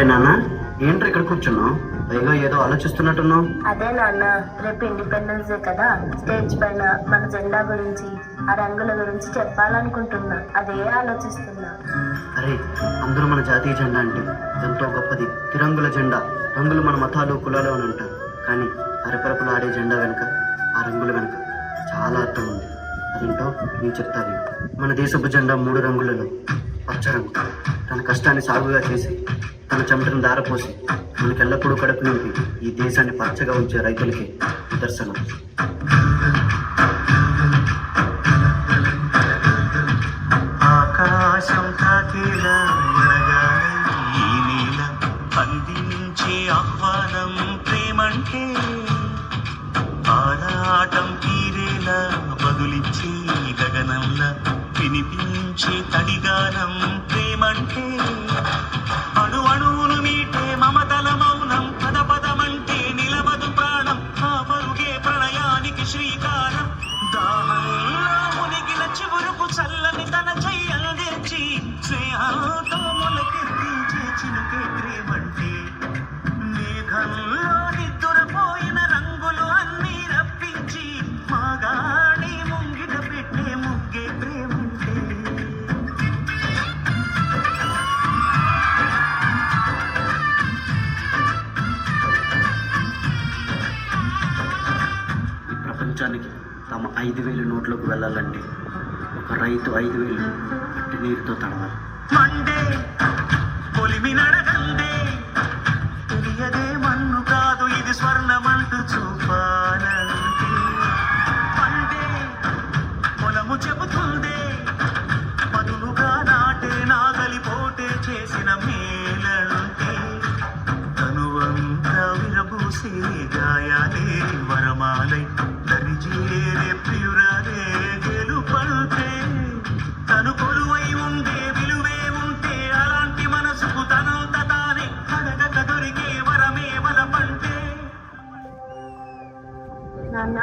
అరే నాన్న, ఏంట్రా ఇక్కడ కూర్చున్నావు? పైగా ఏదో ఆలోచిస్తున్నట్టున్నావు. అదే నాన్న, రేపు ఇండిపెండెన్స్ డే కదా, స్టేజ్ పైన మన జెండా గురించి, ఆ రంగుల గురించి చెప్పాలనుకుంటున్నా. అదే ఆలోచిస్తున్నా. అరే, అందరూ మన జాతీయ జెండా అంటే ఎంతో గొప్పది. తిరంగుల జెండా. రంగులు మన మతాలు కులాలు అని అంటారు, కానీ అరపరపులు ఆడే జెండా వెనుక, ఆ రంగుల వెనుక చాలా అర్థం ఉంది. అదేంటో నేను చెప్తాను. మన దేశపు జెండా 3 రంగులలో పచ్చ రంగు. తన కష్టాన్ని సాగుగా చేసి, తన చెమటను దారపోసి, మనకెల్లప్పుడూ కడుపు నింపి ఈ దేశాన్ని పచ్చగా ఉంచే రైతులకి నిదర్శనం. ఆకాశం తాకేలా ఈ నీల అందించే ఆహ్వానం ప్రేమంటే, ఆరాటం తీరేలా బదులిచ్చే గగనంలా వినిపించే తడిగానం ప్రేమంటే, అణు అణువును మీటే మమతల మౌనం పద పదమంటే నిలవదు ప్రాణం. ఆ పరుగే ప్రణయానికి శ్రీకారం. దాహంలో మునిగిన చివురుకు చల్లని తన చెయ్యందించి, స్నేహంతో మొలకెత్తించే చినుకే ప్రేమంటే, మేఘంలో నిద్దురపోయిన రంగులు అన్నీ రప్పించి మాగాణి ముంగిట పెట్టే ముగ్గే ప్రేమంటే. ప్రపంచానికి తమ 5,000 నోట్లోకి వెళ్ళాలంటే ఒక రైతు 5,000 మట్టి నీరుతో తడవాలి. మండే పొలిమి నడగందే, తెలియదే మన్ను కాదు ఇది స్వర్ణమంటూ చూపాలంటే. పండే పొలము చెబుతుందే, పదునుగా నాటే నాగలి పోటే చేసిన మేలంటే, తనువంతా విరబూసే గాయాలే వరమాలై దరిజేరే ప్రియురాలే గెలుపంటే, తను కొలువై ఉండే విలువే ఉంటే అలాంటి మనసుకు తనంత తానే అడగక దొరికే వరమే వలపంటే. నాన్న,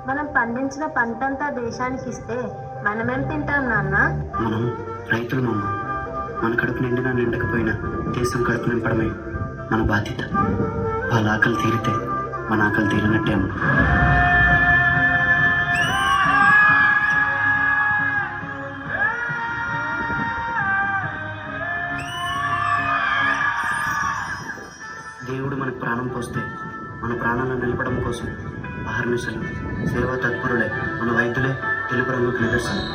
మనం పండించిన పంటంతా దేశానికి ఇస్తే మనమేం తింటాం నాన్న? మనం రైతులు అమ్మ. మన కడుపు నిండినా నిండకపోయినా దేశం కడుపు నింపడమే మన బాధ్యత. వాళ్ళ ఆకలి తీరితే మన ఆకలి తీరినట్టే అమ్మ. దేవుడు మనకు ప్రాణం పోస్తే మన ప్రాణాలను నిలపడం కోసం అహర్నిశలు సేవా తత్పరులే మన వైద్యులే తెలుపు రంగుకు నిదర్శనం.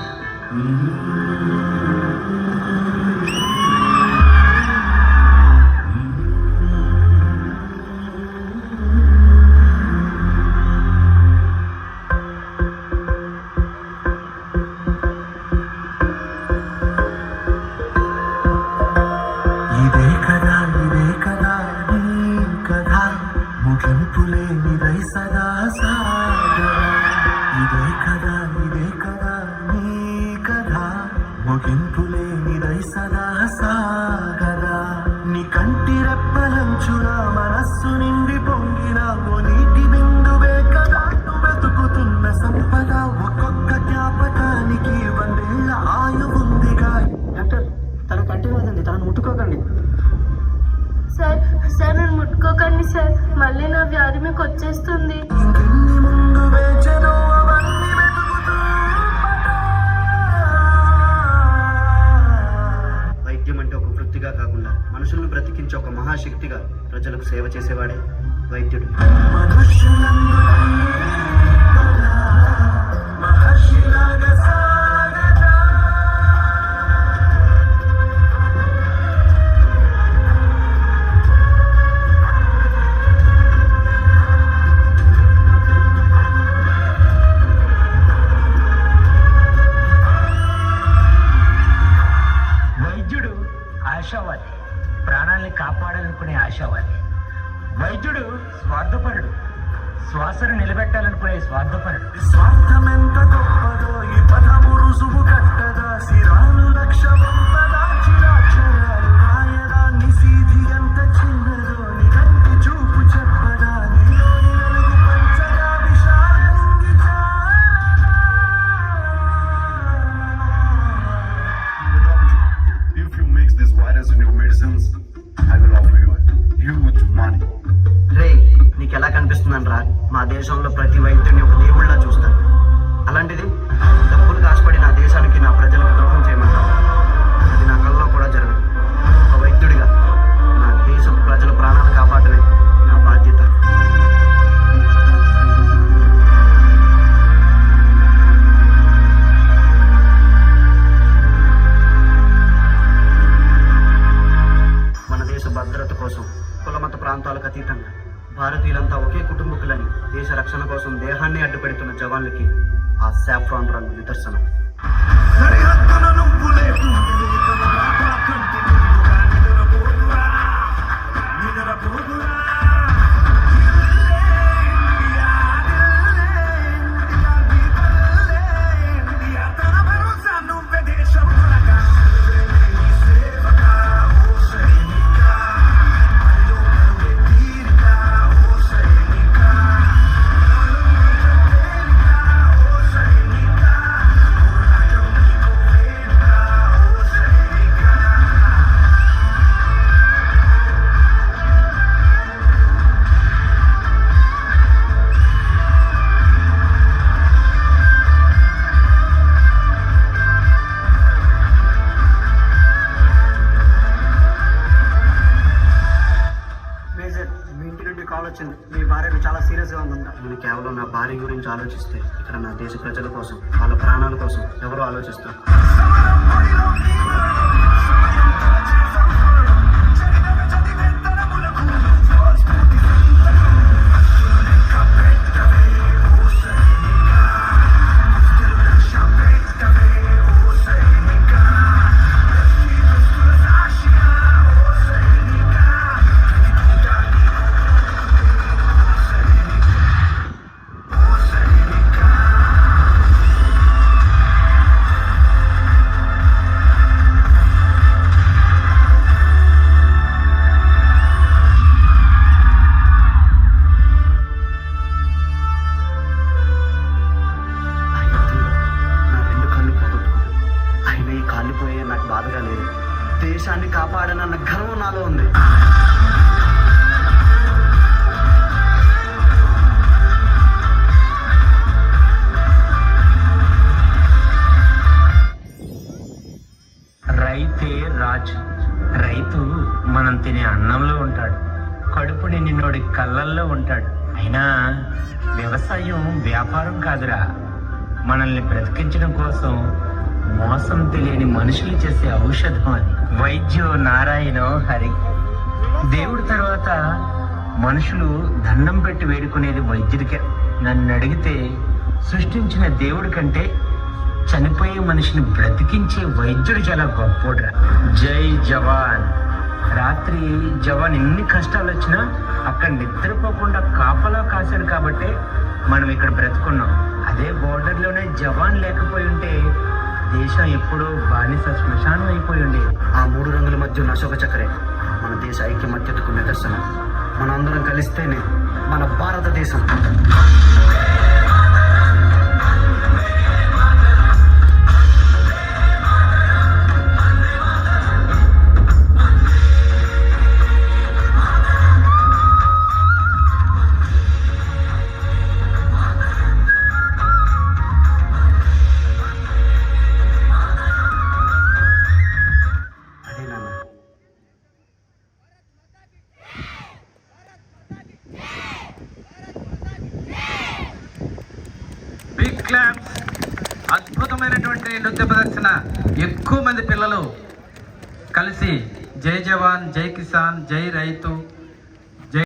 ఇదే కదా నీ కథ, ముగింపులేనిదై సదా సాగరా. ఇదే కదా నీ కథ, ముగింపులేనిదై సదా సాగరా. నీ కంటి రెప్పలంచున మనస్సు నిండి పొంగిన ఓ నీటి బిందువే కదా వెతుకుతున్న సంపద. ఒక్కొక్క జ్ఞాపకానికి 100 ఏళ్ల ఆయువుందిగా. డాక్టర్, తన కంటి కాదండి, తనను ముట్టుకోకండి. సార్ నన్ను ముట్టుకోకండి సార్, మళ్ళీ నా వ్యాధి మీకు వచ్చేస్తుంది. ఇంకెన్ని ముందు వేచనో అవన్నీ వెతుకుతూ వైద్యం అంటే ఒక వృత్తిగా కాకుండా మనుషులను బ్రతికించే ఒక మహాశక్తిగా ప్రజలకు సేవ చేసేవాడే వైద్యుడు. మహర్షిలాగా సాగరా. వైద్యుడు ఆశావాది, ప్రాణాల్ని కాపాడాలనుకునే ఆశావాది. వైద్యుడు స్వార్థపరుడు, శ్వాసను నిలబెట్టాలనుకునే స్వార్థపరుడు. స్వార్థమెంత గొప్పదో ఈ పదము రుజువు కట్టదా. శిరాలు లక్ష వంపదా, చిరాక్షరాలు రాయదా. నిశీధి ఎంత చిన్నదో నిరంటి చూపు చెప్పదా. నీలోని వెలుగు పంచగా విశాల నింగి చాలదా. If you mix this virus in your medicines, I will offer you వస్తుందని రా మా దేశంలో ప్రతి వైద్యుడిని ఒక దేవుళ్ళ చూస్తాను. అలాంటిది డబ్బులు కాసుపడి నా దేశానికి నా ప్రజలకు ద్రోహం చేయమంటారు. అది నా కళ్ళలో కూడా జరగదు. ఒక వైద్యుడిగా నా దేశం ప్రజల ప్రాణాలు కాపాడమే నా బాధ్యత. మన దేశ భద్రత కోసం కులమత ప్రాంతాలకు అతీతంగా భారతీయులంతా ఒకే కుటుంబకులని దేశ రక్షణ కోసం దేహాన్ని అడ్డుపెడుతున్న జవాన్లకి ఆ సాఫ్రాన్ రంగు నిదర్శనం. మీ భార్యకు చాలా సీరియస్గా ఉందంట. నేను కేవలం నా భార్య గురించి ఆలోచిస్తే ఇక్కడ నా దేశ ప్రజల కోసం వాళ్ళ ప్రాణాల కోసం ఎవరు ఆలోచిస్తారు? కాలిపోయే నాకు బాధగా లేదు. దేశాన్ని కాపాడనన్న గర్వం నాలో ఉంది. రైతే రాజు. రైతు మనం తినే అన్నంలో ఉంటాడు, కడుపు నిండినోడి కళ్ళల్లో ఉంటాడు. అయినా వ్యవసాయం వ్యాపారం కాదురా, మనల్ని బ్రతికించడం కోసం మోసం తెలియని మనుషులు చేసే ఔషధం అది. వైద్యో నారాయణో హరి. దేవుడి తర్వాత మనుషులు దండం పెట్టి వేడుకునేది వైద్యుడికే. నన్ను అడిగితే సృష్టించిన దేవుడి కంటే చనిపోయే మనిషిని బ్రతికించే వైద్యుడు చాలా గొప్పోడ్రా. జై జవాన్. రాత్రి జవాన్ ఎన్ని కష్టాలు వచ్చినా అక్కడ నిద్రపోకుండా కాపలా కాశాడు కాబట్టే మనం ఇక్కడ బ్రతుకున్నాం. అదే బోర్డర్లోనే జవాన్ లేకపోయి ఉంటే దేశం ఎప్పుడో బానిస శ్మశానం అయిపోయి ఉండేది. ఆ 3 రంగుల మధ్య ఉన్న అశోక చక్రే మన దేశ ఐక్యమత్యతకు నిదర్శనం. మనందరం కలిస్తేనే మన భారతదేశం. Big claps. అద్భుతమైనటువంటి నృత్య ప్రదర్శన. ఎక్కువ మంది పిల్లలు కలిసి జై జవాన్, జై కిసాన్, జై రైతు,